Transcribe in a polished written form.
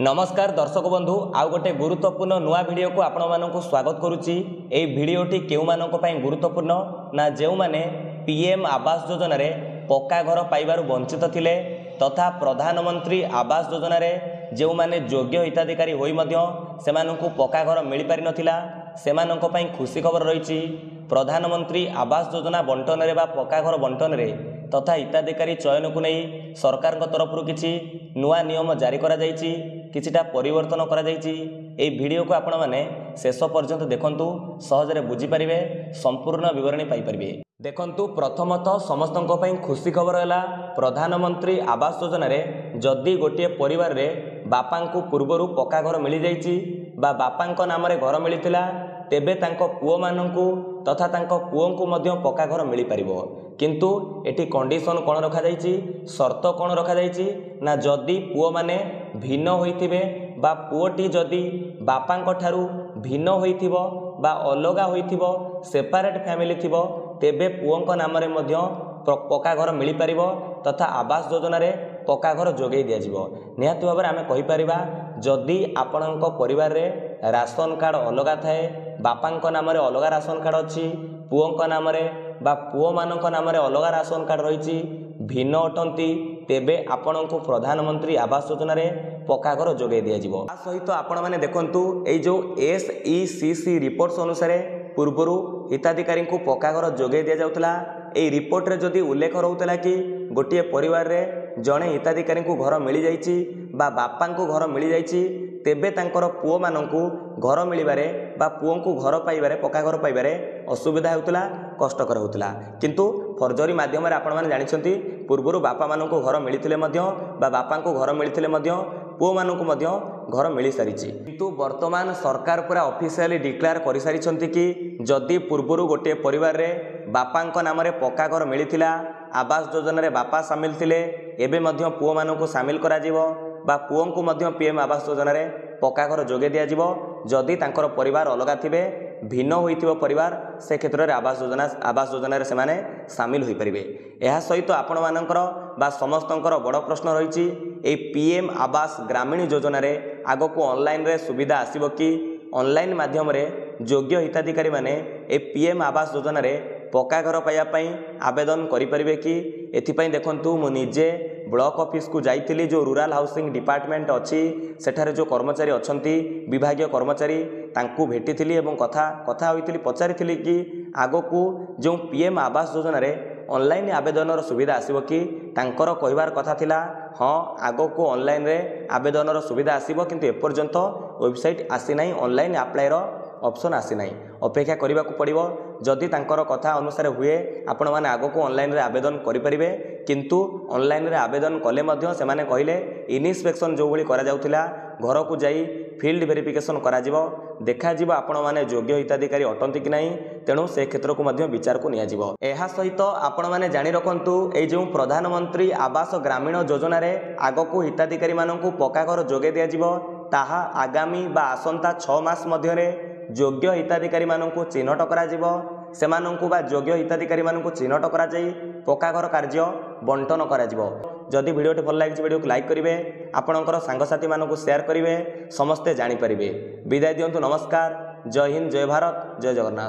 नमस्कार दर्शक बंधु आउ गोटे गुरुत्वपूर्ण नुआ वीडियो को आपण मानक स्वागत करुच्ची। एई वीडियोटी केउ मानक पई गुरुत्वपूर्ण ना जेउ माने पीएम आवास योजना रे पक्का घर पाइबारु वंचित थिले तथा प्रधानमंत्री आवास योजना रे जेउ माने योग्य हिताधिकारी होई मध्य सेमानंकु पक्का घर मिल पारि नथिला सेमानंक पई खुशी खबर रहिछि। प्रधानमंत्री आवास योजना बंटन रे बा पक्का घर बंटन रे तथा हिताधिकारी चयन को नहीं सरकार तरफ किछि नुआ नियम जारी करा जाइछि, किछिटा परिवर्तन करा जाइछि। एई वीडियो को आपण माने शेष पर्यंत देखंतु सहजरे बुझी परिबे, संपूर्ण विवरणी पाई परिबे। देखंतु प्रथमतः समस्तंक पई खुशी खबर हैला प्रधानमंत्री आवास योजना रे जदि गोटे परिवार रे बापांकु पूर्वरु पक्का घर मिली जाइछि बा बापांक नाम रे घर मिलिथिला तेबे तांको पुओ मानंकु तथा तांको पुओंकु मध्य पक्का घर मिली परिबो। किंतु एटी कंडीशन कोन रखा जाइछि, शर्त कोन रखा जाइछि ना जदि पुओ माने भिन्न होइथिबे बा पुओटी जदि बापांक ठारू भिन्न होइथिबो बा अलगा होइथिबो सेपरेट फैमिली थिबो तेबे पुओंक नाम रे मध्य पक्का घर मिली परिबो तथा आवास योजना रे पक्का घर जोगै दिया जिवो। निहाती भाबरे आमे कहि परिबा जदि आपणक परिवार रे राशन कार्ड अलगा थाए, बापांक नाम रे अलगा राशन कार्ड अछि, पुओंक नाम रे बा पुओ मानक नाम रे अलगा राशन कार्ड रहिछि, भिन्न अटंती तेबे आपणक प्रधानमंत्री आवास योजना रे पक्का घर जोगै दिया जिवो। आ सहित आपण माने देखंतु एई जो SECC रिपोर्ट्स अनुसार पूर्वरु हिताधिकारी को पक्का घर जोगै दिया जाउतला। एई रिपोर्ट रे जदि उल्लेख रहउतला कि गोटे परिवार रे जणे हिताधिकारी को घर मिली जाइछि बा बापां को घर मिली जाइछि तेबे तांकर पुओ मानंकु घर मिलिबारे बा पुओंकु घर पाइबारे पक्का घर पाइबारे असुविधा हेउतला, कष्टकर हेउतला। किंतु फर्जरी माध्यम रे आपण माने जानिछंती पूर्वरु बापा मानंकु घर मिलिथिले मध्य बा बापांकु घर मिलिथिले मध्य पुओ मानंकु मध्य घर मिली सारिछि। किंतु वर्तमान सरकार पूरा ऑफिशियली डिक्लेयर करि सारिछंती कि जदि पूर्वरु गोटे परिवार रे बापांक नाम रे पक्का घर मिलिथिला, आवास योजना रे बापा शामिल थिले, एबे मध्य पुओ मानंकु शामिल करा जिवो बा पुओंकु मध्य पीएम आवास योजना रे पक्का घर जोगे दिया जिवो। जदि तांकर परिवार अलगा थिबे, भिन्न होइथिबो परिवार, से क्षेत्र रे आवास योजना रे सेमाने शामिल होई परिबे। एहा सहित आपण मानकर बा समस्तंकर बड़ प्रश्न रहिछि ए पीएम आवास ग्रामीण योजना रे आगो को ऑनलाइन रे सुविधा आसीबो कि ऑनलाइन माध्यम रे योग्य हिताधिकारी माने ए पीएम आवास योजना रे पक्का घर पाइबा पई आवेदन करि परिबे कि एथिपई देखंतु मु निजे ब्लॉक ऑफिस को जाइथिली जो रूरल हाउसिंग डिपार्टमेंट अछि सेठारे जो कर्मचारी अछंती विभागीय कर्मचारी तांकु भेटिथिली एवं कथा होइथिली पचारिथिली कि आगो को जो पीएम आवास योजना रे ऑनलाइन आवेदन सुविधा आसीबो कि तांकर कहिबार कथा थिला हां आगो को ऑनलाइन रे आवेदन सुविधा आसीबो किंतु एपर्यंत वेबसाइट आसी नाही, ऑनलाइन अप्लाई रो ऑप्शन आसी नाही, अपेक्षा करबा को पड़िबो। जदि तांकर कथा अनुसार हुए आपण माने आगो को ऑनलाइन रे आवेदन करि परिबे किंतु ऑनलाइन रे आवेदन कले मध्य से माने कहिले इन्स्पेक्शन जो भली करा जाउथिला घर को जाई फील्ड वेरिफिकेशन करा जिवो, देखा जिवो आपण माने योग्य हिताधिकारी अटंती कि नाही, तेणु से क्षेत्र को मध्य विचार को निया जिवो। एहा सहित आपण माने जानि रखंतु ए जो प्रधानमंत्री आवास ग्रामीण योजना रे आगो को हिताधिकारी माननकु पक्का घर जोगे दिया जिवो ताहा आगामी बा आसंता 6 मास मध्य रे योग्य हिताधिकारी माननकु चिन्हट करा जिवो, सेमाननकु बा योग्य हिताधिकारी माननकु चिन्हट करा जाई पक्का घर कार्य बंटन करा जिवो। जदि वीडियोटी भल लागिछि वीडियो को लाइक करिवे, आपणकर सांगसाथी मानकु शेयर करिवे, समस्ते जानि परिबे। विदाय दियंतु, नमस्कार, जय हिंद, जय भारत, जय जगन्नाथ।